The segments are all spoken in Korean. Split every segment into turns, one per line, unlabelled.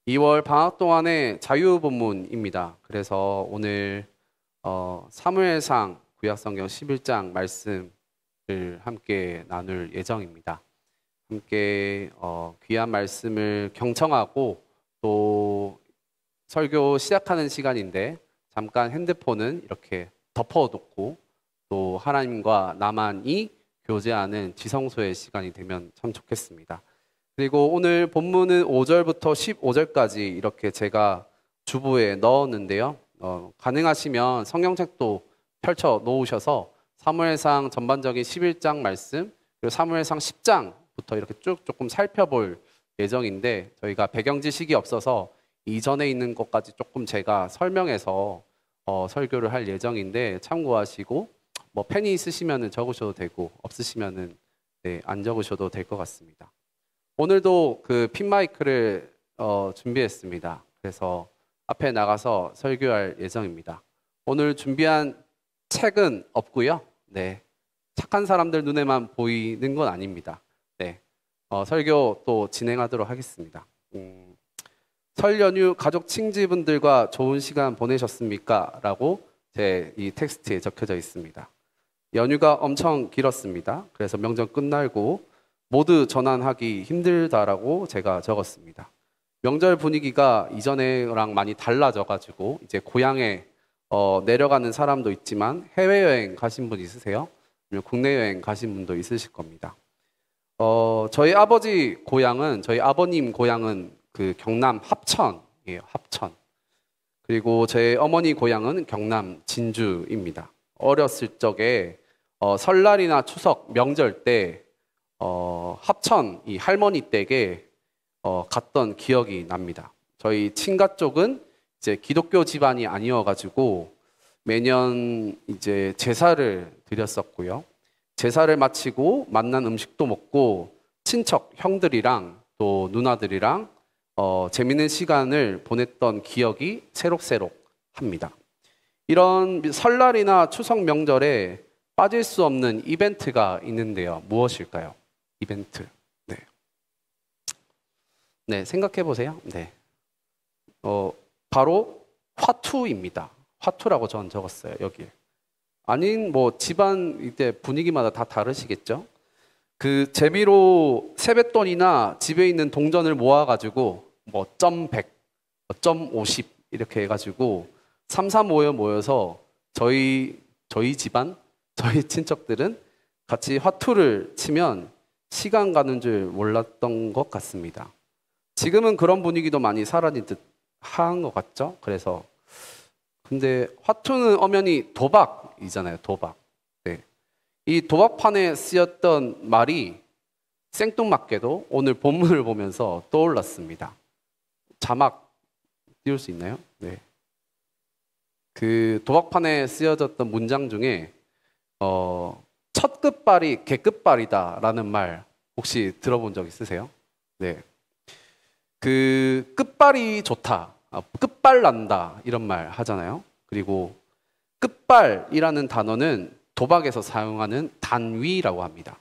2월 방학 동안의 자유본문입니다. 그래서 오늘 사무엘상 구약성경 11장 말씀을 함께 나눌 예정입니다. 함께 귀한 말씀을 경청하고 또 설교 시작하는 시간인데 잠깐 핸드폰은 이렇게 덮어놓고 또 하나님과 나만이 교제하는 지성소의 시간이 되면 참 좋겠습니다. 그리고 오늘 본문은 5절부터 15절까지 이렇게 제가 주보에 넣었는데요. 가능하시면 성경책도 펼쳐 놓으셔서 사무엘상 전반적인 11장 말씀 그리고 사무엘상 10장부터 이렇게 쭉 조금 살펴볼 예정인데 저희가 배경 지식이 없어서 이전에 있는 것까지 조금 제가 설명해서 설교를 할 예정인데 참고하시고 뭐 펜이 있으시면 적으셔도 되고 없으시면 안 적으셔도 될 것 같습니다. 오늘도 그 핀마이크를 준비했습니다. 그래서 앞에 나가서 설교할 예정입니다. 오늘 준비한 책은 없고요. 네, 착한 사람들 눈에만 보이는 건 아닙니다. 네, 설교 또 진행하도록 하겠습니다. 설 연휴 가족 친지분들과 좋은 시간 보내셨습니까? 라고 제 이 텍스트에 적혀져 있습니다. 연휴가 엄청 길었습니다. 그래서 명절 끝나고 모두 전환하기 힘들다라고 제가 적었습니다. 명절 분위기가 이전에랑 많이 달라져가지고 이제 고향에 내려가는 사람도 있지만 해외여행 가신 분 있으세요? 아니면 국내 여행 가신 분도 있으실 겁니다. 저희 아버지 고향은 저희 아버님 고향은 그 경남 합천이에요. 합천. 그리고 제 어머니 고향은 경남 진주입니다. 어렸을 적에 설날이나 추석 명절 때 합천 이 할머니 댁에 갔던 기억이 납니다. 저희 친가 쪽은 이제 기독교 집안이 아니어가지고 매년 이제 제사를 드렸었고요. 제사를 마치고 만난 음식도 먹고 친척 형들이랑 또 누나들이랑 재밌는 시간을 보냈던 기억이 새록새록합니다. 이런 설날이나 추석 명절에 빠질 수 없는 이벤트가 있는데요. 무엇일까요? 이벤트. 네, 생각해 보세요. 네, 바로 화투입니다. 화투라고 저는 적었어요. 여기에. 아닌 뭐 집안 이때 분위기마다 다 다르시겠죠. 그 재미로 세뱃돈이나 집에 있는 동전을 모아가지고 뭐 점 100, 점 50 이렇게 해가지고 3, 4 모여서 저희 집안, 저희 친척들은 같이 화투를 치면 시간 가는 줄 몰랐던 것 같습니다. 지금은 그런 분위기도 많이 사라진 듯 한 것 같죠? 그래서 근데 화투는 엄연히 도박이잖아요. 도박. 네. 이 도박판에 쓰였던 말이 생뚱맞게도 오늘 본문을 보면서 떠올랐습니다. 자막 띄울 수 있나요? 네. 그 도박판에 쓰여졌던 문장 중에 첫 끝발이 개끝발이다라는 말 혹시 들어본 적 있으세요? 네. 그 끝발이 좋다, 끝발 난다 이런 말 하잖아요. 그리고 끝발이라는 단어는 도박에서 사용하는 단위라고 합니다.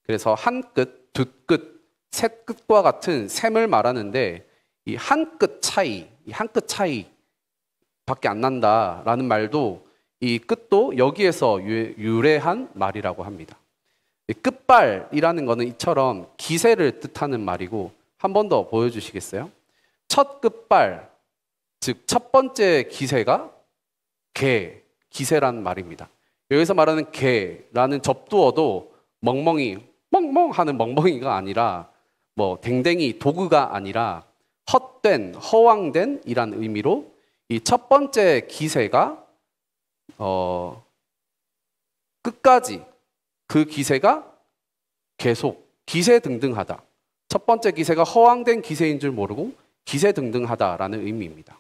그래서 한 끝, 두 끝, 세 끝과 같은 셈을 말하는데 이 한 끝 차이, 이 한 끝 차이 밖에 안 난다라는 말도 이 끝도 여기에서 유래한 말이라고 합니다. 끝발이라는 거는 이처럼 기세를 뜻하는 말이고 한 번 더 보여주시겠어요? 첫 끝발, 즉 첫 번째 기세가 기세라는 말입니다. 여기서 말하는 개라는 접두어도 멍멍이, 멍멍 하는 멍멍이가 아니라 뭐 댕댕이, 도구가 아니라 헛된, 허황된 이란 의미로 이 첫 번째 기세가 끝까지 그 기세가 계속 기세등등하다. 첫 번째 기세가 허황된 기세인 줄 모르고 기세등등하다라는 의미입니다.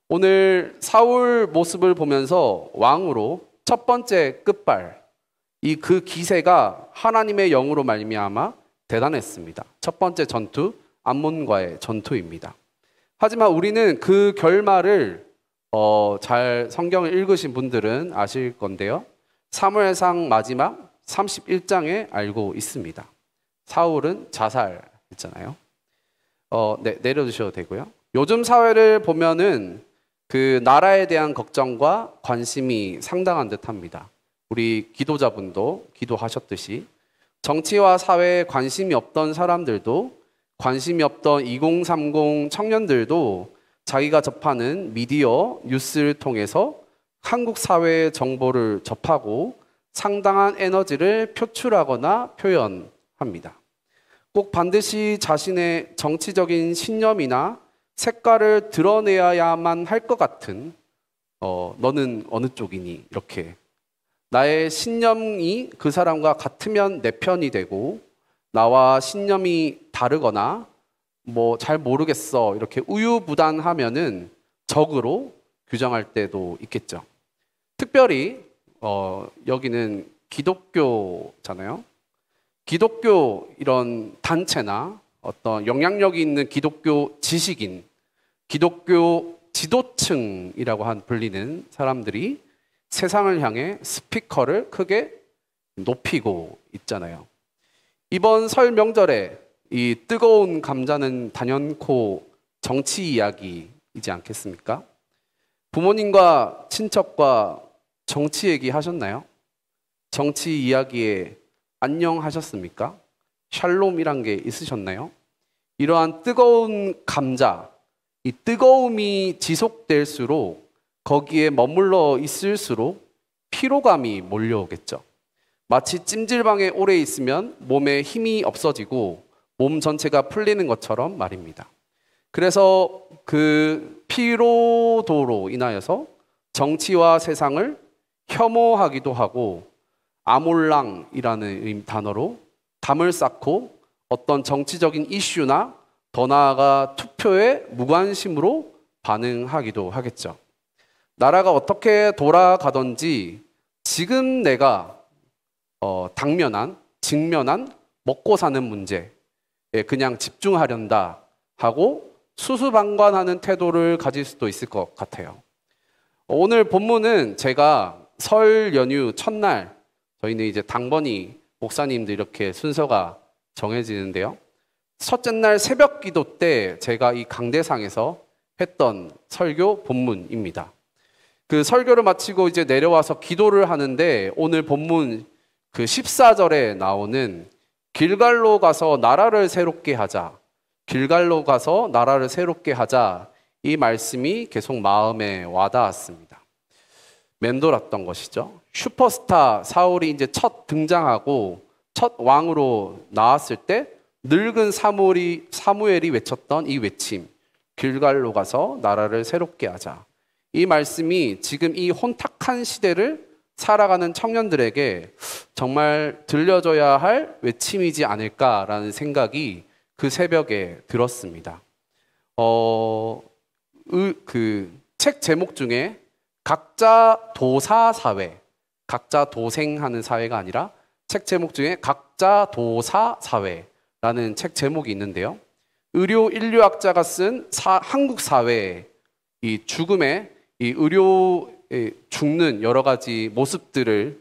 오늘 사울 모습을 보면서 왕으로 첫 번째 끝발, 이 그 기세가 하나님의 영으로 말미암아 대단했습니다. 첫 번째 전투, 암몬과의 전투입니다. 하지만 우리는 그 결말을 잘 성경을 읽으신 분들은 아실 건데요. 사무엘상 마지막 31장에 알고 있습니다. 사울은 자살했잖아요. 네, 내려주셔도 되고요. 요즘 사회를 보면은 그 나라에 대한 걱정과 관심이 상당한 듯합니다. 우리 기도자분도 기도하셨듯이 정치와 사회에 관심이 없던 사람들도, 관심이 없던 2030 청년들도 자기가 접하는 미디어, 뉴스를 통해서 한국 사회의 정보를 접하고 상당한 에너지를 표출하거나 표현합니다. 꼭 반드시 자신의 정치적인 신념이나 색깔을 드러내야만 할 것 같은 너는 어느 쪽이니? 이렇게 나의 신념이 그 사람과 같으면 내 편이 되고, 나와 신념이 다르거나 뭐 잘 모르겠어 이렇게 우유부단하면은 적으로 규정할 때도 있겠죠. 특별히 여기는 기독교잖아요. 기독교 이런 단체나 어떤 영향력이 있는 기독교 지식인, 기독교 지도층이라고 불리는 사람들이 세상을 향해 스피커를 크게 높이고 있잖아요. 이번 설 명절에 이 뜨거운 감자는 단연코 정치 이야기이지 않겠습니까? 부모님과 친척과 정치 얘기 하셨나요? 정치 이야기에 안녕하셨습니까? 샬롬이란 게 있으셨나요? 이러한 뜨거운 감자, 이 뜨거움이 지속될수록 거기에 머물러 있을수록 피로감이 몰려오겠죠. 마치 찜질방에 오래 있으면 몸에 힘이 없어지고 몸 전체가 풀리는 것처럼 말입니다. 그래서 그 피로도로 인하여서 정치와 세상을 혐오하기도 하고 아몰랑이라는 단어로 담을 쌓고 어떤 정치적인 이슈나 더 나아가 투표에 무관심으로 반응하기도 하겠죠. 나라가 어떻게 돌아가든지 지금 내가 직면한 먹고 사는 문제에 그냥 집중하련다 하고 수수방관하는 태도를 가질 수도 있을 것 같아요. 오늘 본문은 제가 설 연휴 첫날, 저희는 이제 당번이 목사님들 이렇게 순서가 정해지는데요. 첫째 날 새벽 기도 때 제가 이 강대상에서 했던 설교 본문입니다. 그 설교를 마치고 이제 내려와서 기도를 하는데 오늘 본문 그 14절에 나오는 길갈로 가서 나라를 새롭게 하자. 길갈로 가서 나라를 새롭게 하자. 이 말씀이 계속 마음에 와닿았습니다. 맴돌았던 것이죠. 슈퍼스타 사울이 이제 첫 등장하고 첫 왕으로 나왔을 때 늙은 사무엘이 외쳤던 이 외침, 길갈로 가서 나라를 새롭게 하자. 이 말씀이 지금 이 혼탁한 시대를 살아가는 청년들에게 정말 들려줘야 할 외침이지 않을까라는 생각이 그 새벽에 들었습니다. 그 책 제목 중에 각자 도사 사회, 각자 도생하는 사회가 아니라 책 제목 중에 각자 도사 사회라는 책 제목이 있는데요. 의료 인류학자가 쓴 한국 사회의 이 죽음의 이 의료에 죽는 여러 가지 모습들을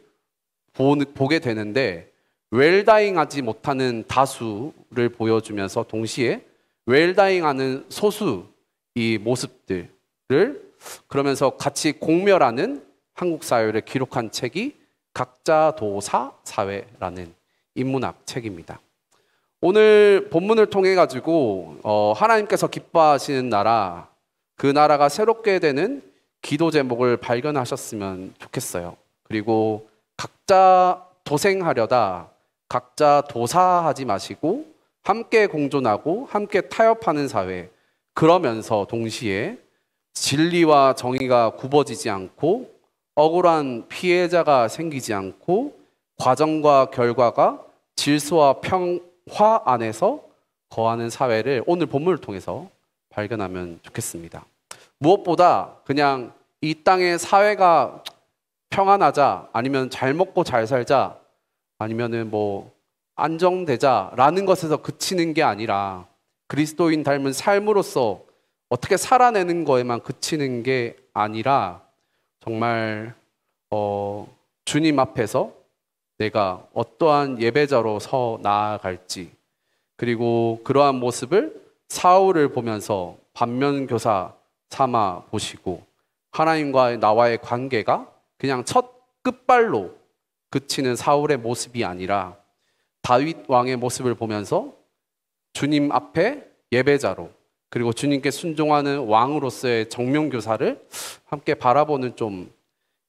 보게 되는데 웰다잉하지 못하는 다수를 보여주면서 동시에 웰다잉하는 소수 이 모습들을 그러면서 같이 공멸하는 한국 사회를 기록한 책이 각자 도사 사회라는 인문학 책입니다. 오늘 본문을 통해 가지고 하나님께서 기뻐하시는 나라, 그 나라가 새롭게 되는 기도 제목을 발견하셨으면 좋겠어요. 그리고 각자 도생하려다 각자 도사하지 마시고 함께 공존하고 함께 타협하는 사회, 그러면서 동시에 진리와 정의가 굽어지지 않고 억울한 피해자가 생기지 않고 과정과 결과가 질서와 평화 안에서 거하는 사회를 오늘 본문을 통해서 발견하면 좋겠습니다. 무엇보다 그냥 이 땅의 사회가 평안하자, 아니면 잘 먹고 잘 살자, 아니면은 뭐 안정되자라는 것에서 그치는 게 아니라 그리스도인 닮은 삶으로서 어떻게 살아내는 거에만 그치는 게 아니라 정말 주님 앞에서 내가 어떠한 예배자로 서 나아갈지, 그리고 그러한 모습을 사울을 보면서 반면교사 삼아 보시고 하나님과 나와의 관계가 그냥 첫 끝발로 그치는 사울의 모습이 아니라 다윗 왕의 모습을 보면서 주님 앞에 예배자로 그리고 주님께 순종하는 왕으로서의 정면교사를 함께 바라보는 좀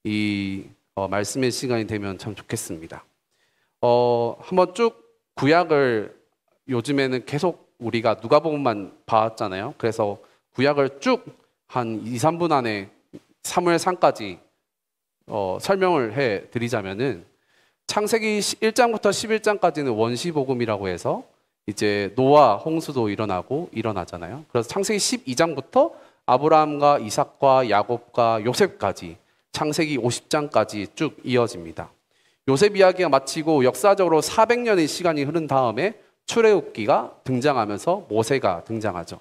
이 말씀의 시간이 되면 참 좋겠습니다. 한번 쭉 구약을 요즘에는 계속 우리가 누가복음만 봐왔잖아요. 그래서 구약을 쭉 한 2, 3분 안에 사무엘상까지 설명을 해 드리자면은 창세기 1장부터 11장까지는 원시복음이라고 해서 이제 노아 홍수도 일어나잖아요. 그래서 창세기 12장부터 아브라함과 이삭과 야곱과 요셉까지 창세기 50장까지 쭉 이어집니다. 요셉 이야기가 마치고 역사적으로 400년의 시간이 흐른 다음에 출애굽기가 등장하면서 모세가 등장하죠.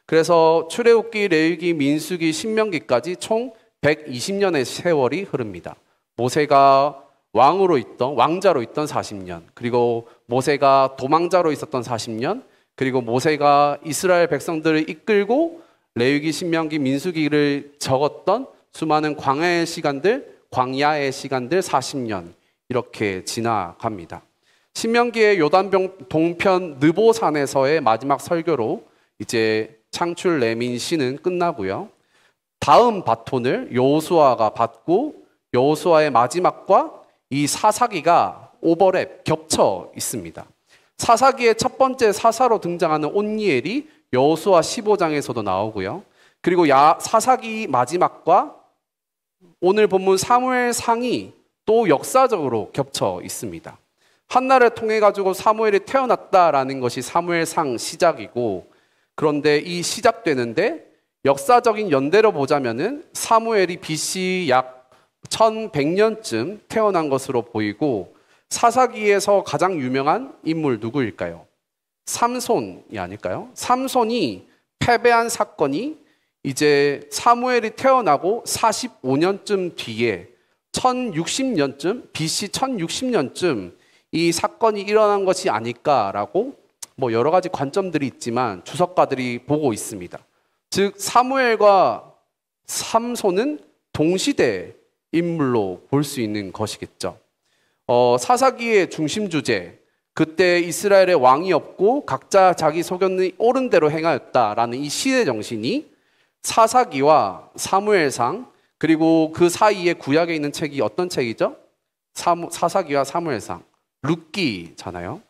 그래서 출애굽기, 레위기, 민수기, 신명기까지 총 120년의 세월이 흐릅니다. 모세가 왕자로 있던 40년, 그리고 모세가 도망자로 있었던 40년, 그리고 모세가 이스라엘 백성들을 이끌고 레위기, 신명기, 민수기를 적었던 수많은 광야의 시간들 40년 이렇게 지나갑니다. 신명기의 요단 동편 느보산에서의 마지막 설교로 이제 창출 레민 시는 끝나고요. 다음 바톤을 여호수아가 받고 여호수아의 마지막과 이 사사기가 오버랩 겹쳐 있습니다. 사사기의 첫 번째 사사로 등장하는 온니엘이 여호수아 15장에서도 나오고요. 그리고 사사기 마지막과 오늘 본문 사무엘상이 또 역사적으로 겹쳐 있습니다. 한나를 통해 가지고 사무엘이 태어났다라는 것이 사무엘상 시작이고, 그런데 이 시작되는데 역사적인 연대로 보자면은 사무엘이 BC 약 1100년쯤 태어난 것으로 보이고, 사사기에서 가장 유명한 인물 누구일까요? 삼손이 아닐까요? 삼손이 패배한 사건이 이제 사무엘이 태어나고 45년쯤 뒤에 1060년쯤, BC 1060년쯤 이 사건이 일어난 것이 아닐까라고 뭐 여러 가지 관점들이 있지만 주석가들이 보고 있습니다. 즉 사무엘과 삼손은 동시대 인물로 볼 수 있는 것이겠죠. 사사기의 중심 주제, 그때 이스라엘의 왕이 없고 각자 자기 소견이 옳은 대로 행하였다라는 이 시대 정신이 사사기와 사무엘상, 그리고 그 사이에 구약에 있는 책이 어떤 책이죠? 사사기와 사무엘상, 룻기잖아요.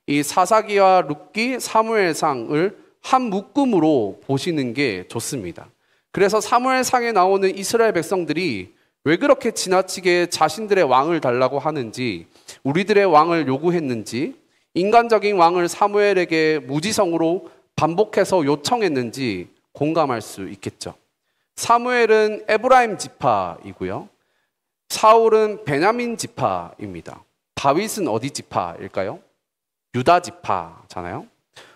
이 사사기와 룻기, 사무엘상을 한 묶음으로 보시는 게 좋습니다. 그래서 사무엘상에 나오는 이스라엘 백성들이 왜 그렇게 지나치게 자신들의 왕을 달라고 하는지, 우리들의 왕을 요구했는지, 인간적인 왕을 사무엘에게 무지성으로 반복해서 요청했는지 공감할 수 있겠죠. 사무엘은 에브라임 지파이고요. 사울은 베냐민 지파입니다. 다윗은 어디 지파일까요? 유다 지파잖아요.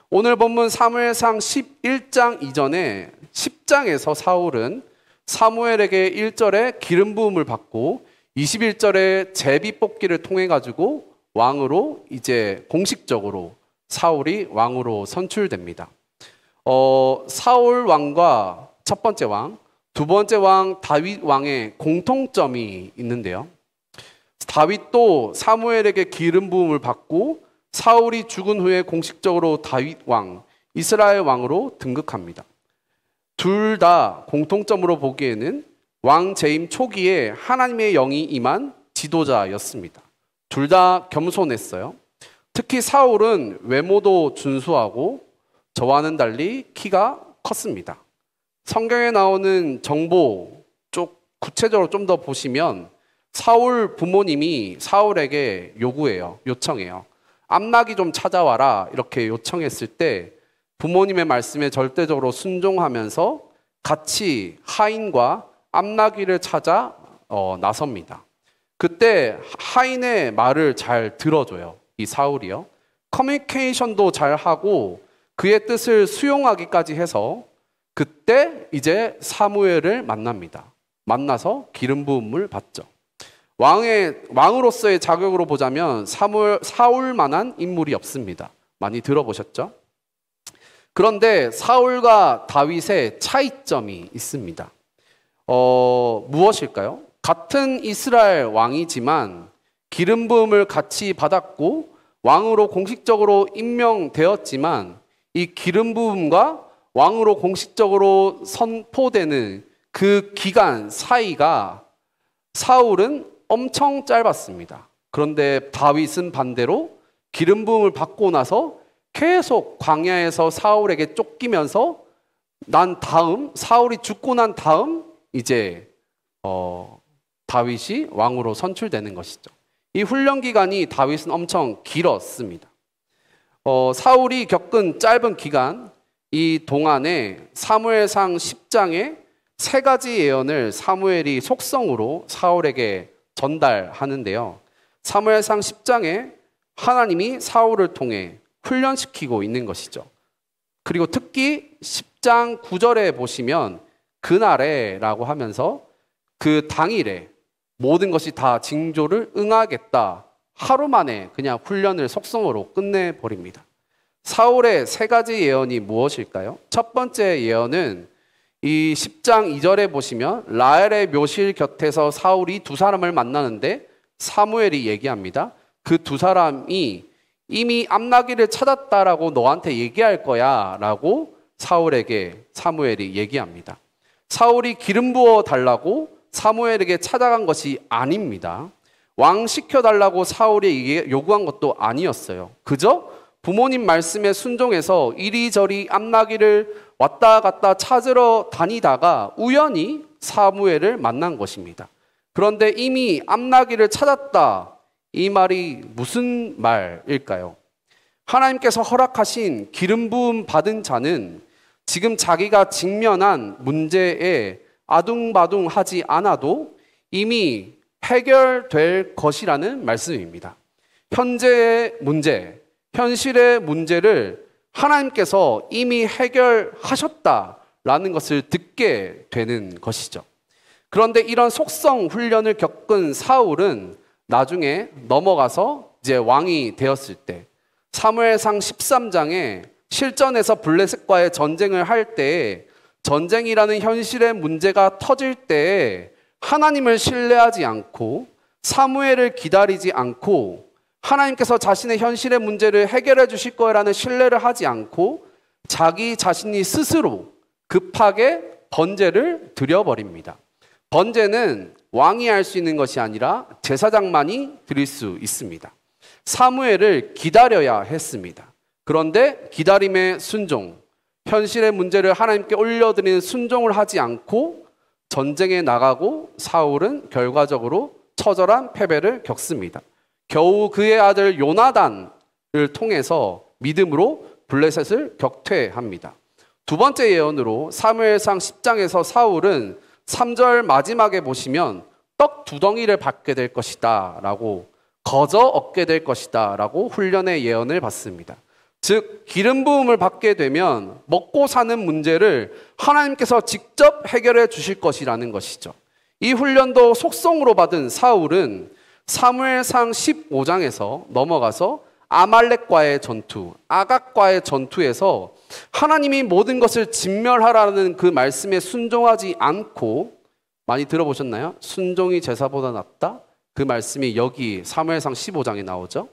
오늘 본문 사무엘상 11장 이전에 10장에서 사울은 사무엘에게 1절에 기름 부음을 받고 21절에 제비 뽑기를 통해 가지고 왕으로 이제 공식적으로 사울이 왕으로 선출됩니다. 사울 왕과 첫 번째 왕, 두 번째 왕 다윗 왕의 공통점이 있는데요. 다윗도 사무엘에게 기름 부음을 받고 사울이 죽은 후에 공식적으로 다윗 왕, 이스라엘 왕으로 등극합니다. 둘 다 공통점으로 보기에는 왕 재임 초기에 하나님의 영이 임한 지도자였습니다. 둘 다 겸손했어요. 특히 사울은 외모도 준수하고 저와는 달리 키가 컸습니다. 성경에 나오는 정보 쪽 구체적으로 좀 더 보시면 사울 부모님이 사울에게 요청해요. 암낙이 좀 찾아와라 이렇게 요청했을 때 부모님의 말씀에 절대적으로 순종하면서 같이 하인과 암낙이를 찾아 나섭니다. 그때 하인의 말을 잘 들어줘요. 이 사울이요. 커뮤니케이션도 잘 하고 그의 뜻을 수용하기까지 해서 그때 이제 사무엘을 만납니다. 만나서 기름 부음을 받죠. 왕으로서의 자격으로 보자면 사울만한 인물이 없습니다. 많이 들어보셨죠? 그런데 사울과 다윗의 차이점이 있습니다. 무엇일까요? 같은 이스라엘 왕이지만 기름 부음을 같이 받았고 왕으로 공식적으로 임명되었지만 이 기름 부음과 왕으로 공식적으로 선포되는 그 기간 사이가 사울은 엄청 짧았습니다. 그런데 다윗은 반대로 기름 부음을 받고 나서 계속 광야에서 사울에게 쫓기면서 사울이 죽고 난 다음 이제 다윗이 왕으로 선출되는 것이죠. 이 훈련 기간이 다윗은 엄청 길었습니다. 사울이 겪은 짧은 기간, 이 동안에 사무엘상 10장에 3가지 예언을 사무엘이 속성으로 사울에게 전달하는데요. 사무엘상 10장에 하나님이 사울을 통해 훈련시키고 있는 것이죠. 그리고 특히 10장 9절에 보시면 그날에라고 하면서 그 당일에 모든 것이 다 징조를 응하겠다. 하루 만에 그냥 훈련을 속성으로 끝내버립니다. 사울의 3가지 예언이 무엇일까요? 첫 번째 예언은 이 10장 2절에 보시면 라헬의 묘실 곁에서 사울이 2사람을 만나는데 사무엘이 얘기합니다. 그 2사람이 이미 암나기를 찾았다라고 너한테 얘기할 거야 라고 사울에게 사무엘이 얘기합니다. 사울이 기름 부어 달라고 사무엘에게 찾아간 것이 아닙니다. 왕 시켜달라고 사울이 요구한 것도 아니었어요. 그저 부모님 말씀에 순종해서 이리저리 암나기를 왔다 갔다 찾으러 다니다가 우연히 사무엘을 만난 것입니다. 그런데 이미 암나기를 찾았다. 이 말이 무슨 말일까요? 하나님께서 허락하신 기름 부음 받은 자는 지금 자기가 직면한 문제에 아둥바둥하지 않아도 이미 해결될 것이라는 말씀입니다. 현재의 문제, 현실의 문제를 하나님께서 이미 해결하셨다라는 것을 듣게 되는 것이죠. 그런데 이런 속성 훈련을 겪은 사울은 나중에 넘어가서 이제 왕이 되었을 때 사무엘상 13장에 실전에서 블레셋과의 전쟁을 할 때 전쟁이라는 현실의 문제가 터질 때 하나님을 신뢰하지 않고 사무엘을 기다리지 않고 하나님께서 자신의 현실의 문제를 해결해 주실 거라는 신뢰를 하지 않고 자기 자신이 스스로 급하게 번제를 드려버립니다. 번제는 왕이 할 수 있는 것이 아니라 제사장만이 드릴 수 있습니다. 사무엘을 기다려야 했습니다. 그런데 기다림의 순종, 현실의 문제를 하나님께 올려드리는 순종을 하지 않고 전쟁에 나가고 사울은 결과적으로 처절한 패배를 겪습니다. 겨우 그의 아들 요나단을 통해서 믿음으로 블레셋을 격퇴합니다. 두 번째 예언으로 사무엘상 10장에서 사울은 3절 마지막에 보시면 떡 2덩이를 받게 될 것이다 라고 거저 얻게 될 것이다 라고 훈련의 예언을 받습니다. 즉 기름 부음을 받게 되면 먹고 사는 문제를 하나님께서 직접 해결해 주실 것이라는 것이죠. 이 훈련도 속성으로 받은 사울은 사무엘상 15장에서 넘어가서 아말렉과의 전투, 아각과의 전투에서 하나님이 모든 것을 진멸하라는 그 말씀에 순종하지 않고, 많이 들어보셨나요? 순종이 제사보다 낫다? 그 말씀이 여기 사무엘상 15장에 나오죠.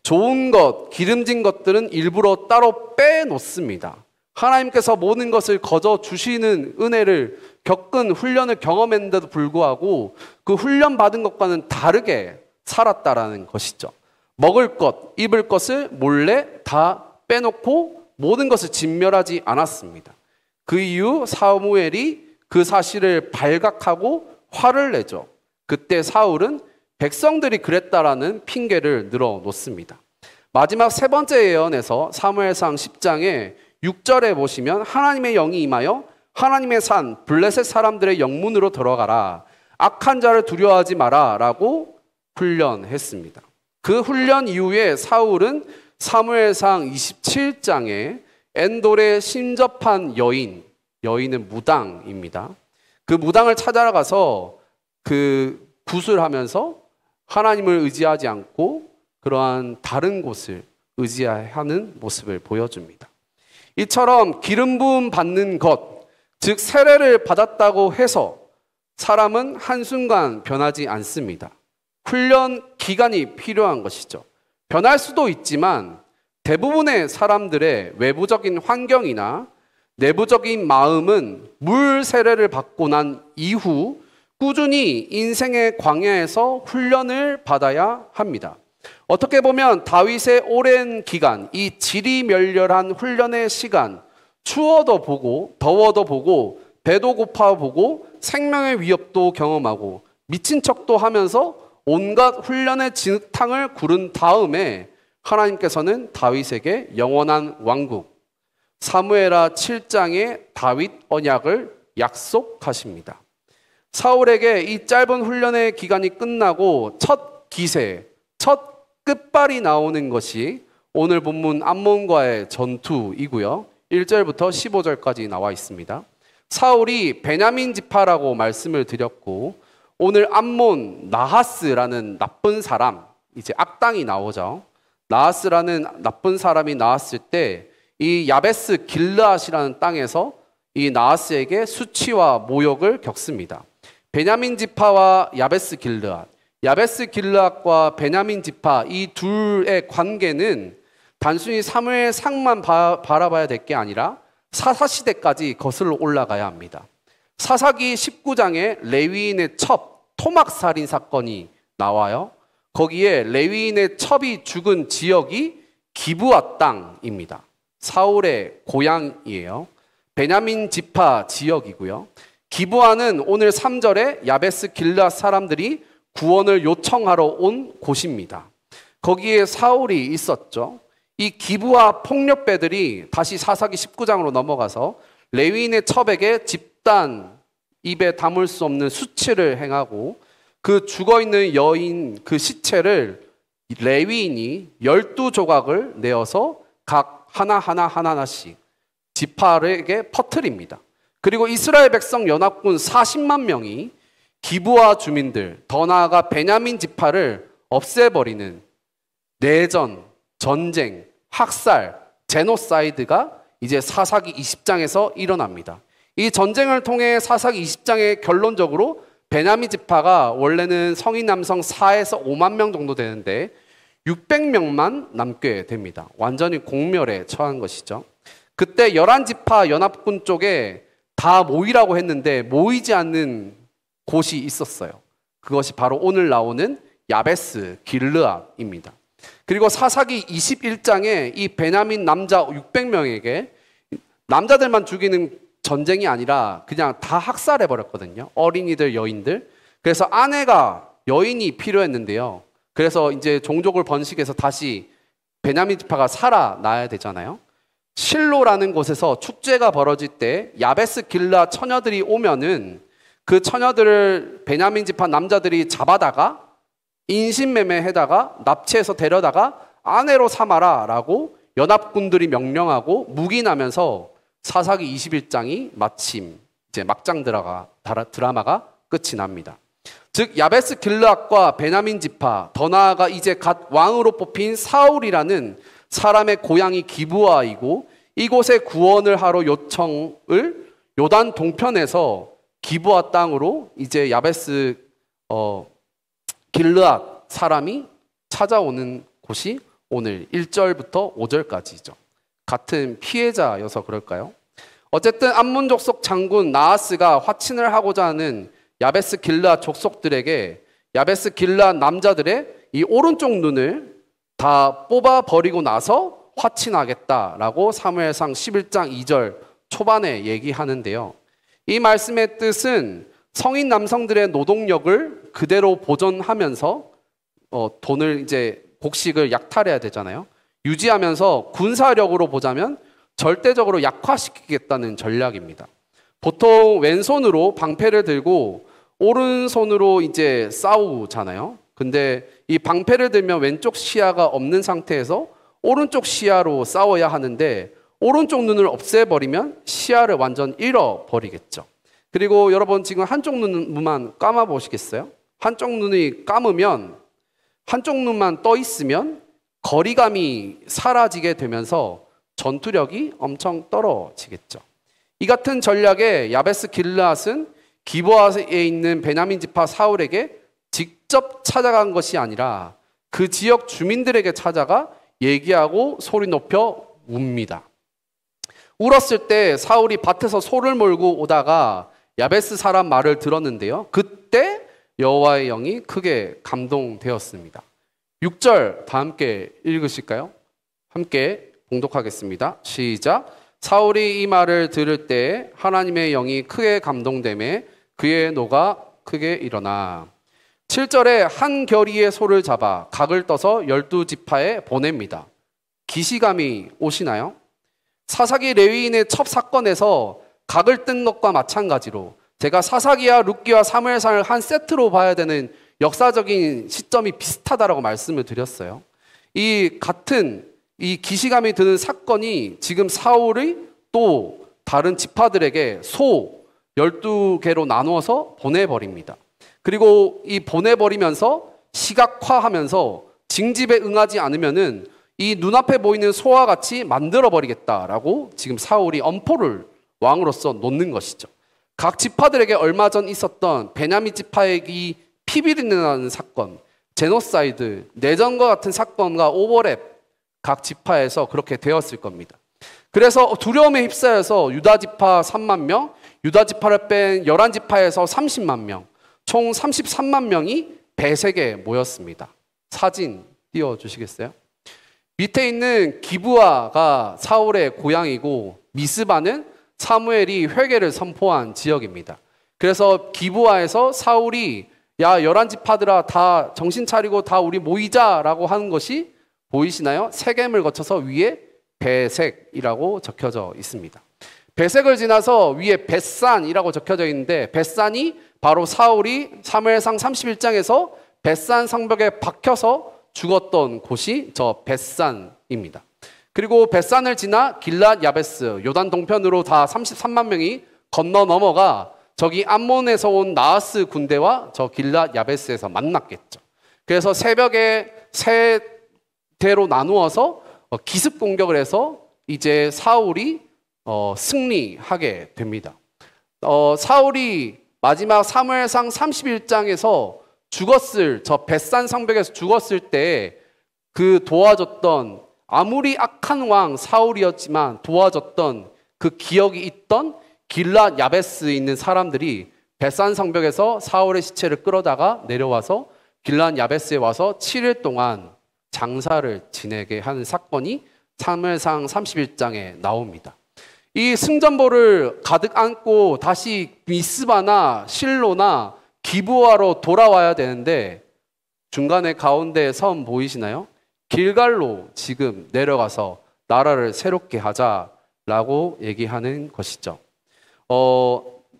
좋은 것, 기름진 것들은 일부러 따로 빼놓습니다. 하나님께서 모든 것을 거저 주시는 은혜를 겪은 훈련을 경험했는데도 불구하고 그 훈련 받은 것과는 다르게 살았다라는 것이죠. 먹을 것, 입을 것을 몰래 다 빼놓고 모든 것을 진멸하지 않았습니다. 그 이후 사무엘이 그 사실을 발각하고 화를 내죠. 그때 사울은 백성들이 그랬다라는 핑계를 늘어놓습니다. 마지막 세 번째 예언에서 사무엘상 10장에 6절에 보시면 하나님의 영이 임하여 하나님의 산 블레셋 사람들의 영문으로 들어가라. 악한 자를 두려워하지 마라 라고 훈련했습니다. 그 훈련 이후에 사울은 사무엘상 27장에 엔돌에 신접한 여인은 무당입니다. 그 무당을 찾아가서 그 구술하면서 하나님을 의지하지 않고 그러한 다른 곳을 의지하는 모습을 보여줍니다. 이처럼 기름 부음 받는 것, 즉 세례를 받았다고 해서 사람은 한순간 변하지 않습니다. 훈련 기간이 필요한 것이죠. 변할 수도 있지만 대부분의 사람들의 외부적인 환경이나 내부적인 마음은 물 세례를 받고 난 이후 꾸준히 인생의 광야에서 훈련을 받아야 합니다. 어떻게 보면 다윗의 오랜 기간, 이 지리멸렬한 훈련의 시간, 추워도 보고 더워도 보고 배도 고파 보고 생명의 위협도 경험하고 미친 척도 하면서 온갖 훈련의 진흙탕을 구른 다음에 하나님께서는 다윗에게 영원한 왕국, 사무엘하 7장의 다윗 언약을 약속하십니다. 사울에게 이 짧은 훈련의 기간이 끝나고 첫 기세, 첫 끝발이 나오는 것이 오늘 본문 암몬과의 전투이고요. 1절부터 15절까지 나와 있습니다. 사울이 베냐민 지파라고 말씀을 드렸고 오늘 암몬 나하스라는 나쁜 사람, 이제 악당이 나오죠. 나하스라는 나쁜 사람이 나왔을 때 이 야베스 길르앗이라는 땅에서 이 나하스에게 수치와 모욕을 겪습니다. 베냐민 지파와 야베스 길르앗, 야베스 길르앗과 베냐민 지파 이 둘의 관계는 단순히 사무엘상만 바라봐야 될 게 아니라 사사시대까지 거슬러 올라가야 합니다. 사사기 19장에 레위인의 첩, 토막살인 사건이 나와요. 거기에 레위인의 첩이 죽은 지역이 기브아 땅입니다. 사울의 고향이에요. 베냐민 지파 지역이고요. 기브아는 오늘 3절에 야베스 길르앗 사람들이 구원을 요청하러 온 곳입니다. 거기에 사울이 있었죠. 이 기브아 폭력배들이 다시 사사기 19장으로 넘어가서 레위인의 첩에게 집단 입에 담을 수 없는 수치를 행하고 그 죽어있는 여인 그 시체를 레위인이 12조각을 내어서 각 하나씩 지파에게 퍼뜨립니다. 그리고 이스라엘 백성 연합군 40만 명이 기브아 주민들, 더 나아가 베냐민 지파를 없애버리는 내전, 전쟁, 학살, 제노사이드가 이제 사사기 20장에서 일어납니다. 이 전쟁을 통해 사사기 20장에 결론적으로 베냐민 지파가 원래는 성인 남성 4에서 5만 명 정도 되는데 600명만 남게 됩니다. 완전히 공멸에 처한 것이죠. 그때 11지파 연합군 쪽에 다 모이라고 했는데 모이지 않는 곳이 있었어요. 그것이 바로 오늘 나오는 야베스 길르앗입니다. 그리고 사사기 21장에 이 베냐민 남자 600명에게 남자들만 죽이는 전쟁이 아니라 그냥 다 학살해 버렸거든요. 어린이들, 여인들. 그래서 아내가 여인이 필요했는데요. 그래서 이제 종족을 번식해서 다시 베냐민 지파가 살아나야 되잖아요. 실로라는 곳에서 축제가 벌어질 때 야베스 길르앗 처녀들이 오면은 그 처녀들을 베냐민 지파 남자들이 잡아다가 인신매매해다가 납치해서 데려다가 아내로 삼아라 라고 연합군들이 명령하고 묵인하면서 사사기 21장이 마침 이제 막장 드라마가 끝이 납니다. 즉 야베스 길르앗과 베냐민 지파, 더 나아가 이제 갓 왕으로 뽑힌 사울이라는 사람의 고향이 기브아이고 이곳에 구원을 하러 요청을 요단 동편에서 기브아 땅으로 이제 야베스 길르앗 사람이 찾아오는 곳이 오늘 1절부터 5절까지죠. 같은 피해자여서 그럴까요? 어쨌든 암몬 족속 장군 나하스가 화친을 하고자 하는 야베스 길르앗 족속들에게 야베스 길르앗 남자들의 이 오른쪽 눈을 다 뽑아 버리고 나서 화친하겠다라고 사무엘상 11장 2절 초반에 얘기하는데요. 이 말씀의 뜻은 성인 남성들의 노동력을 그대로 보존하면서 돈을 이제 곡식을 약탈해야 되잖아요. 유지하면서 군사력으로 보자면 절대적으로 약화시키겠다는 전략입니다. 보통 왼손으로 방패를 들고 오른손으로 이제 싸우잖아요. 근데 이 방패를 들면 왼쪽 시야가 없는 상태에서 오른쪽 시야로 싸워야 하는데 오른쪽 눈을 없애버리면 시야를 완전 잃어버리겠죠. 그리고 여러분 지금 한쪽 눈만 감아 보시겠어요? 한쪽 눈이 감으면 한쪽 눈만 떠 있으면 거리감이 사라지게 되면서 전투력이 엄청 떨어지겠죠. 이 같은 전략에 야베스 길르앗은 기브아에 있는 베냐민 지파 사울에게 직접 찾아간 것이 아니라 그 지역 주민들에게 찾아가 얘기하고 소리 높여 웁니다. 울었을 때 사울이 밭에서 소를 몰고 오다가 야베스 사람 말을 들었는데요. 그때 여호와의 영이 크게 감동되었습니다. 6절 다 함께 읽으실까요? 함께 봉독하겠습니다. 시작. 사울이 이 말을 들을 때 하나님의 영이 크게 감동되매 그의 노가 크게 일어나 7절에 한 겨리의 소를 잡아 각을 떠서 12지파에 보냅니다. 기시감이 오시나요? 사사기 레위인의 첩 사건에서 각을 뜬 것과 마찬가지로 제가 사사기와 룻기와 사무엘상을 한 세트로 봐야 되는 역사적인 시점이 비슷하다라고 말씀을 드렸어요. 이 같은 이 기시감이 드는 사건이 지금 사울의 또 다른 지파들에게 소 12개로 나누어서 보내버립니다. 그리고 이 보내버리면서 시각화하면서 징집에 응하지 않으면은 이 눈앞에 보이는 소와 같이 만들어버리겠다라고 지금 사울이 엄포를 왕으로서 놓는 것이죠. 각 지파들에게 얼마 전 있었던 베냐민 지파의 이 피비린내나는 사건, 제노사이드, 내전과 같은 사건과 오버랩 각 지파에서 그렇게 되었을 겁니다. 그래서 두려움에 휩싸여서 유다 지파 3만 명, 유다 지파를 뺀 11지파에서 30만 명, 총 33만 명이 베색에 모였습니다. 사진 띄워주시겠어요? 밑에 있는 기브아가 사울의 고향이고 미스바는 사무엘이 회개를 선포한 지역입니다. 그래서 기브아에서 사울이 야 11지파들아 다 정신 차리고 다 우리 모이자라고 하는 것이 보이시나요? 세겜을 거쳐서 위에 베색이라고 적혀져 있습니다. 베색을 지나서 위에 벳산이라고 적혀져 있는데 벳산이 바로 사울이 사무엘상 31장에서 벳산 성벽에 박혀서 죽었던 곳이 저 벳산입니다. 그리고 벳산을 지나 길랏 야베스 요단 동편으로 다 33만 명이 건너 넘어가 저기 암몬에서 온 나하스 군대와 저 길랏 야베스에서 만났겠죠. 그래서 새벽에 세 대로 나누어서 기습 공격을 해서 이제 사울이 승리하게 됩니다. 사울이 마지막 사무엘상 31장에서 죽었을 저 벳산 성벽에서 죽었을 때 그 도와줬던 아무리 악한 왕 사울이었지만 도와줬던 그 기억이 있던 길랏 야베스에 있는 사람들이 벳산 성벽에서 사울의 시체를 끌어다가 내려와서 길랏 야베스에 와서 7일 동안 장사를 지내게 하는 사건이 사무엘상 31장에 나옵니다. 이 승전보를 가득 안고 다시 미스바나 실로나 기브아로 돌아와야 되는데 중간에 가운데 섬 보이시나요? 길갈로 지금 내려가서 나라를 새롭게 하자라고 얘기하는 것이죠.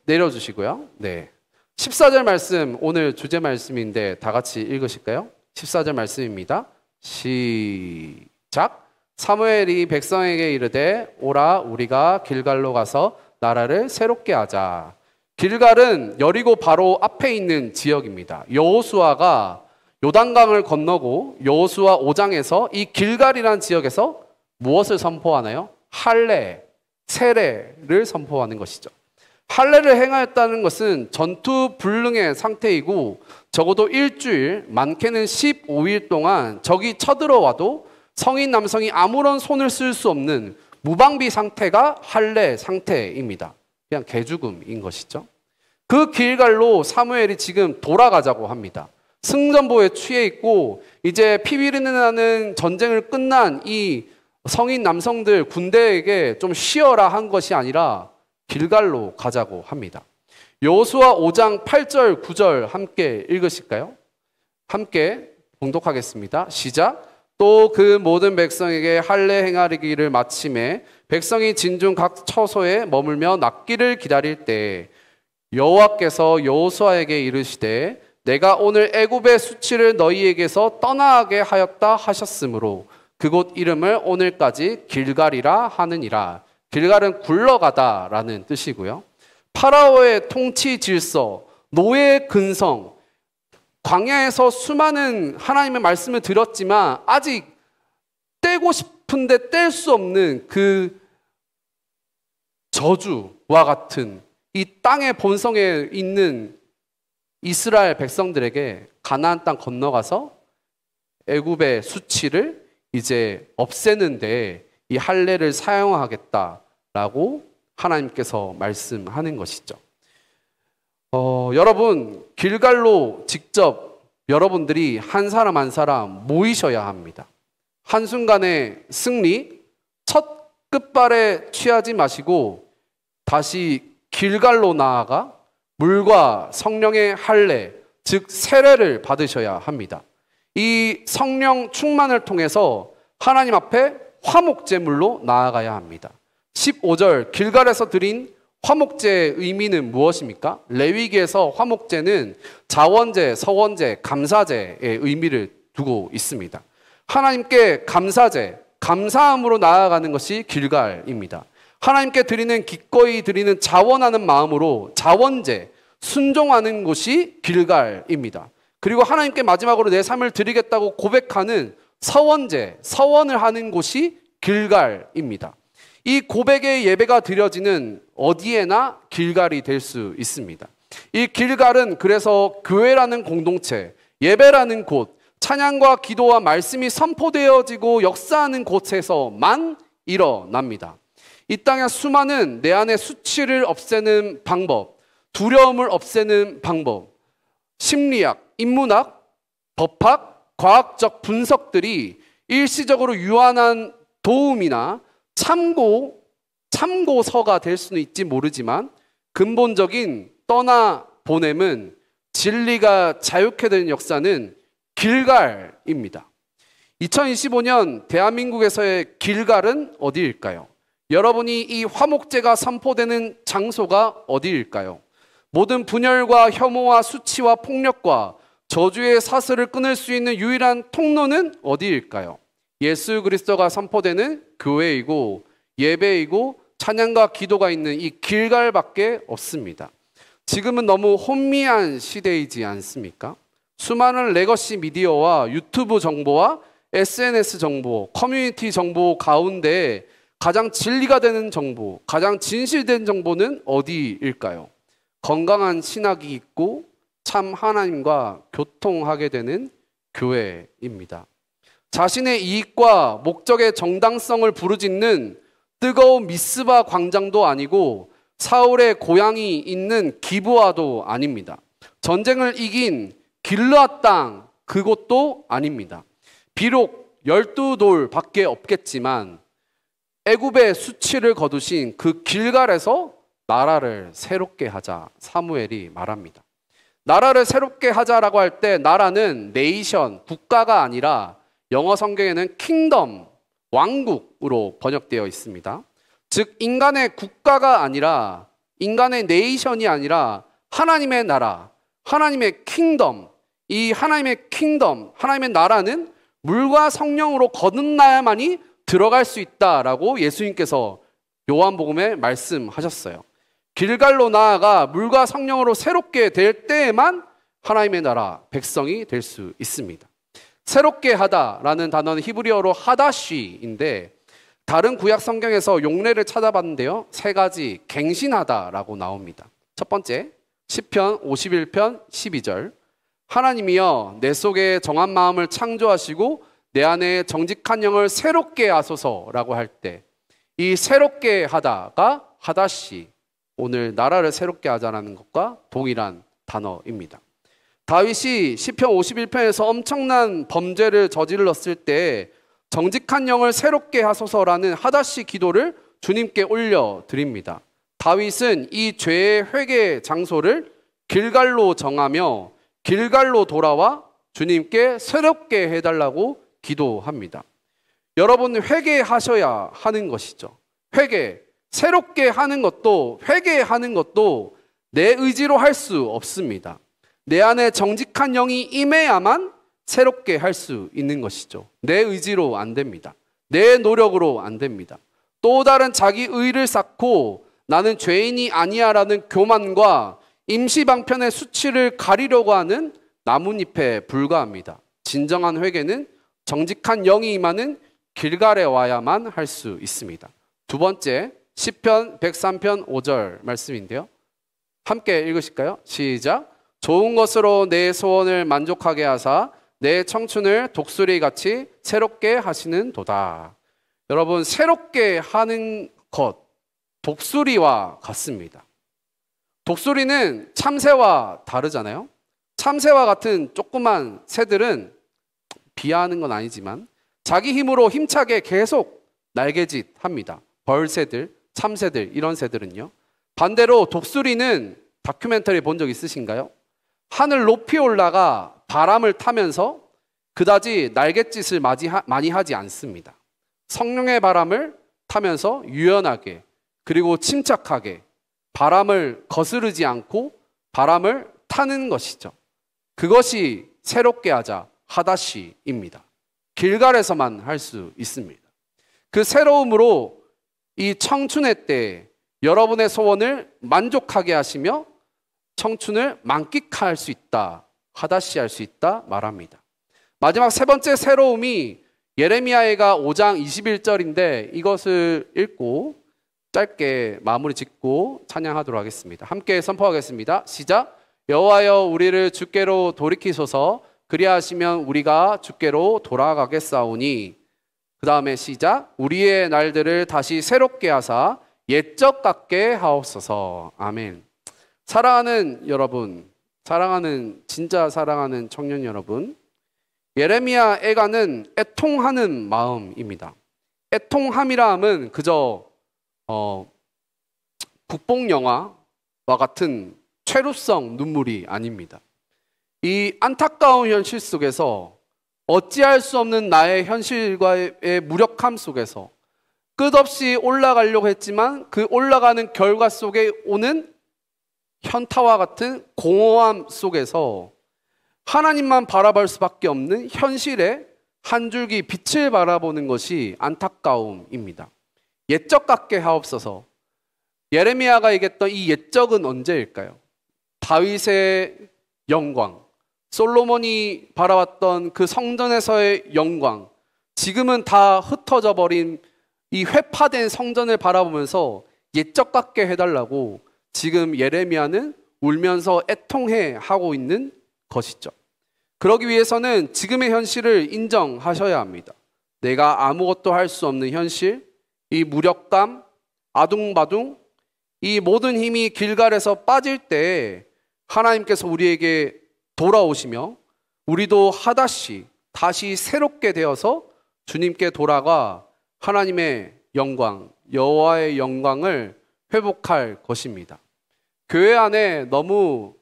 내려주시고요. 네. 14절 말씀 오늘 주제 말씀인데 다 같이 읽으실까요? 14절 말씀입니다. 시작. 사무엘이 백성에게 이르되 오라 우리가 길갈로 가서 나라를 새롭게 하자. 길갈은 여리고 바로 앞에 있는 지역입니다. 여호수아가 요단강을 건너고 여호수아 5장에서 이 길갈이라는 지역에서 무엇을 선포하나요? 할례, 세례를 선포하는 것이죠. 할례를 행하였다는 것은 전투 불능의 상태이고 적어도 일주일, 많게는 15일 동안 적이 쳐들어와도 성인 남성이 아무런 손을 쓸 수 없는 무방비 상태가 할례 상태입니다. 그냥 개죽음인 것이죠. 그 길갈로 사무엘이 지금 돌아가자고 합니다. 승전보에 취해 있고 이제 피비린내 나는 전쟁을 끝난 이 성인 남성들 군대에게 좀 쉬어라 한 것이 아니라 길갈로 가자고 합니다. 여호수아 5장 8절 9절 함께 읽으실까요? 함께 봉독하겠습니다. 시작. 또 그 모든 백성에게 할례 행하기를 마침에 백성이 진중 각 처소에 머물며 낫기를 기다릴 때 여호와께서 여호수아에게 이르시되 내가 오늘 애굽의 수치를 너희에게서 떠나게 하였다 하셨으므로 그곳 이름을 오늘까지 길갈이라 하느니라. 길갈은 굴러가다라는 뜻이고요. 파라오의 통치 질서, 노예의 근성, 광야에서 수많은 하나님의 말씀을 들었지만 아직 떼고 싶은데 뗄 수 없는 그 저주와 같은 이 땅의 본성에 있는 이스라엘 백성들에게 가나안 땅 건너가서 애굽의 수치를 이제 없애는데 이 할례를 사용하겠다라고 하나님께서 말씀하는 것이죠. 여러분, 길갈로 직접 여러분들이 한 사람 한 사람 모이셔야 합니다. 한순간의 승리, 첫 끝발에 취하지 마시고 다시 길갈로 나아가 물과 성령의 할례, 즉 세례를 받으셔야 합니다. 이 성령 충만을 통해서 하나님 앞에 화목제물로 나아가야 합니다. 15절 길갈에서 드린 화목제의 의미는 무엇입니까? 레위기에서 화목제는 자원제, 서원제, 감사제의 의미를 두고 있습니다. 하나님께 감사제, 감사함으로 나아가는 것이 길갈입니다. 하나님께 드리는 기꺼이 드리는 자원하는 마음으로 자원제, 순종하는 곳이 길갈입니다. 그리고 하나님께 마지막으로 내 삶을 드리겠다고 고백하는 서원제, 서원을 하는 곳이 길갈입니다. 이 고백의 예배가 드려지는 어디에나 길갈이 될 수 있습니다. 이 길갈은 그래서 교회라는 공동체, 예배라는 곳, 찬양과 기도와 말씀이 선포되어지고 역사하는 곳에서만 일어납니다. 이 땅의 수많은 내 안의 수치를 없애는 방법, 두려움을 없애는 방법, 심리학, 인문학, 법학, 과학적 분석들이 일시적으로 유한한 도움이나 참고서가 될 수는 있지 모르지만 근본적인 떠나보냄은 진리가 자유케 되는 역사는 길갈입니다. 2025년 대한민국에서의 길갈은 어디일까요? 여러분이 이 화목제가 선포되는 장소가 어디일까요? 모든 분열과 혐오와 수치와 폭력과 저주의 사슬을 끊을 수 있는 유일한 통로는 어디일까요? 예수 그리스도가 선포되는 교회이고 예배이고 찬양과 기도가 있는 이 길갈밖에 없습니다. 지금은 너무 혼미한 시대이지 않습니까? 수많은 레거시 미디어와 유튜브 정보와 SNS 정보, 커뮤니티 정보 가운데 가장 진리가 되는 정보, 가장 진실된 정보는 어디일까요? 건강한 신학이 있고 참 하나님과 교통하게 되는 교회입니다. 자신의 이익과 목적의 정당성을 부르짖는 뜨거운 미스바 광장도 아니고 사울의 고향이 있는 기브아도 아닙니다. 전쟁을 이긴 길르앗 땅 그곳도 아닙니다. 비록 12돌밖에 없겠지만 애굽의 수치를 거두신 그 길갈에서 나라를 새롭게 하자 사무엘이 말합니다. 나라를 새롭게 하자라고 할 때 나라는 네이션, 국가가 아니라 영어 성경에는 킹덤, 왕국으로 번역되어 있습니다. 즉 인간의 국가가 아니라 인간의 네이션이 아니라 하나님의 나라, 하나님의 킹덤, 이 하나님의 킹덤, 하나님의 나라는 물과 성령으로 거듭나야만이 들어갈 수 있다라고 예수님께서 요한복음에 말씀하셨어요. 길갈로 나아가 물과 성령으로 새롭게 될 때에만 하나님의 나라, 백성이 될 수 있습니다. 새롭게 하다라는 단어는 히브리어로 하다쉬인데 다른 구약 성경에서 용례를 찾아봤는데요. 세 가지 갱신하다라고 나옵니다. 첫 번째, 시편 51편 12절. 하나님이여 내 속에 정한 마음을 창조하시고 내 안에 정직한 영을 새롭게 하소서라고 할 때 이 새롭게 하다가 하다시, 오늘 나라를 새롭게 하자라는 것과 동일한 단어입니다. 다윗이 시편 51편에서 엄청난 범죄를 저질렀을 때 정직한 영을 새롭게 하소서라는 하다시 기도를 주님께 올려드립니다. 다윗은 이 죄의 회개 장소를 길갈로 정하며 길갈로 돌아와 주님께 새롭게 해달라고 기도합니다. 여러분 회개하셔야 하는 것이죠. 회개, 새롭게 하는 것도 회개하는 것도 내 의지로 할 수 없습니다. 내 안에 정직한 영이 임해야만 새롭게 할 수 있는 것이죠. 내 의지로 안 됩니다. 내 노력으로 안 됩니다. 또 다른 자기 의를 쌓고 나는 죄인이 아니야라는 교만과 임시방편의 수치를 가리려고 하는 나뭇잎에 불과합니다. 진정한 회개는 정직한 영이 임하는 길갈에 와야만 할 수 있습니다. 두 번째, 시편 103편 5절 말씀인데요. 함께 읽으실까요? 시작. 좋은 것으로 내 소원을 만족하게 하사 내 청춘을 독수리같이 새롭게 하시는 도다. 여러분, 새롭게 하는 것, 독수리와 같습니다. 독수리는 참새와 다르잖아요. 참새와 같은 조그만 새들은 비하하는 건 아니지만 자기 힘으로 힘차게 계속 날개짓 합니다. 벌새들, 참새들, 이런 새들은요. 반대로 독수리는 다큐멘터리 본 적 있으신가요? 하늘 높이 올라가 바람을 타면서 그다지 날갯짓을 많이 하지 않습니다. 성령의 바람을 타면서 유연하게 그리고 침착하게 바람을 거스르지 않고 바람을 타는 것이죠. 그것이 새롭게 하자 하다시입니다. 길갈에서만 할 수 있습니다. 그 새로움으로 이 청춘의 때 여러분의 소원을 만족하게 하시며 청춘을 만끽할 수 있다, 하다시 할 수 있다 말합니다. 마지막 세 번째 새로움이 예레미야가 5장 21절인데 이것을 읽고 짧게 마무리 짓고 찬양하도록 하겠습니다. 함께 선포하겠습니다. 시작. 여호와여 우리를 주께로 돌이키소서. 그리하시면 우리가 주께로 돌아가겠사오니. 그 다음에 시작. 우리의 날들을 다시 새롭게 하사 옛적 같게 하옵소서. 아멘. 사랑하는 여러분, 진짜 사랑하는 청년 여러분, 예레미야 애가는 애통하는 마음입니다. 애통함이라 함은 그저 국뽕 영화와 같은 최루성 눈물이 아닙니다. 이 안타까운 현실 속에서 어찌할 수 없는 나의 현실과의 무력함 속에서 끝없이 올라가려고 했지만 그 올라가는 결과 속에 오는 현타와 같은 공허함 속에서 하나님만 바라볼 수밖에 없는 현실의 한 줄기 빛을 바라보는 것이 안타까움입니다. 옛적 같게 하옵소서. 예레미야가 얘기했던 이 옛적은 언제일까요? 다윗의 영광, 솔로몬이 바라봤던 그 성전에서의 영광, 지금은 다 흩어져 버린 이 회파된 성전을 바라보면서 옛적 같게 해달라고 지금 예레미야는 울면서 애통해 하고 있는 것이죠. 그러기 위해서는 지금의 현실을 인정하셔야 합니다. 내가 아무것도 할 수 없는 현실, 이 무력감, 아둥바둥, 이 모든 힘이 길갈에서 빠질 때 하나님께서 우리에게 돌아오시며 우리도 하다시 다시 새롭게 되어서 주님께 돌아가 하나님의 영광, 여호와의 영광을 회복할 것입니다. 교회 안에 너무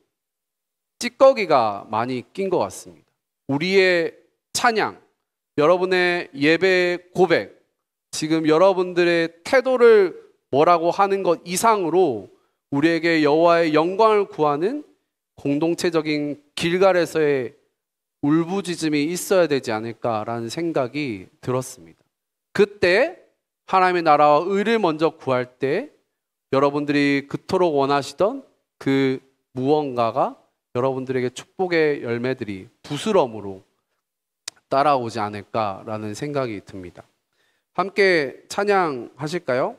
찌꺼기가 많이 낀 것 같습니다. 우리의 찬양, 여러분의 예배 고백, 지금 여러분들의 태도를 뭐라고 하는 것 이상으로 우리에게 여호와의 영광을 구하는 공동체적인 길갈에서의 울부짖음이 있어야 되지 않을까라는 생각이 들었습니다. 그때 하나님의 나라와 의를 먼저 구할 때 여러분들이 그토록 원하시던 그 무언가가 여러분들에게 축복의 열매들이 부스럼으로 따라오지 않을까라는 생각이 듭니다. 함께 찬양하실까요?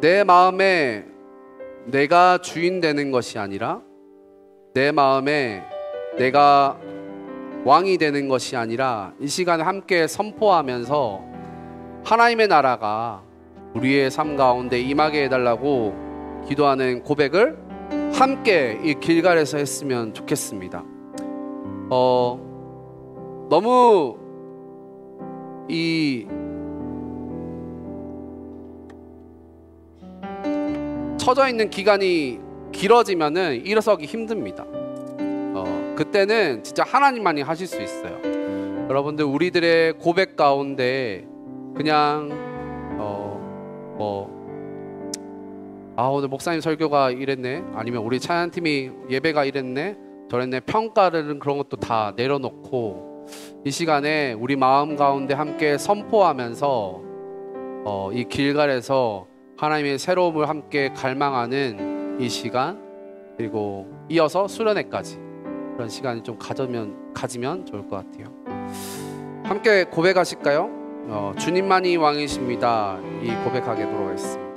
내 마음에 내가 주인 되는 것이 아니라 내 마음에 내가 왕이 되는 것이 아니라 이 시간에 함께 선포하면서 하나님의 나라가 우리의 삶 가운데 임하게 해달라고 기도하는 고백을 함께 이 길갈에서 했으면 좋겠습니다. 너무 이 처져 있는 기간이 길어지면은 일어서기 힘듭니다. 그때는 진짜 하나님만이 하실 수 있어요. 여러분들 우리들의 고백 가운데 그냥 오늘 목사님 설교가 이랬네, 아니면 우리 찬양팀이 예배가 이랬네 저랬네, 평가를 그런 것도 다 내려놓고 이 시간에 우리 마음 가운데 함께 선포하면서 이 길갈에서 하나님의 새로움을 함께 갈망하는 이 시간, 그리고 이어서 수련회까지 그런 시간을 좀 가지면 좋을 것 같아요. 함께 고백하실까요? 주님만이 왕이십니다. 이 고백하게 돌아가겠습니다.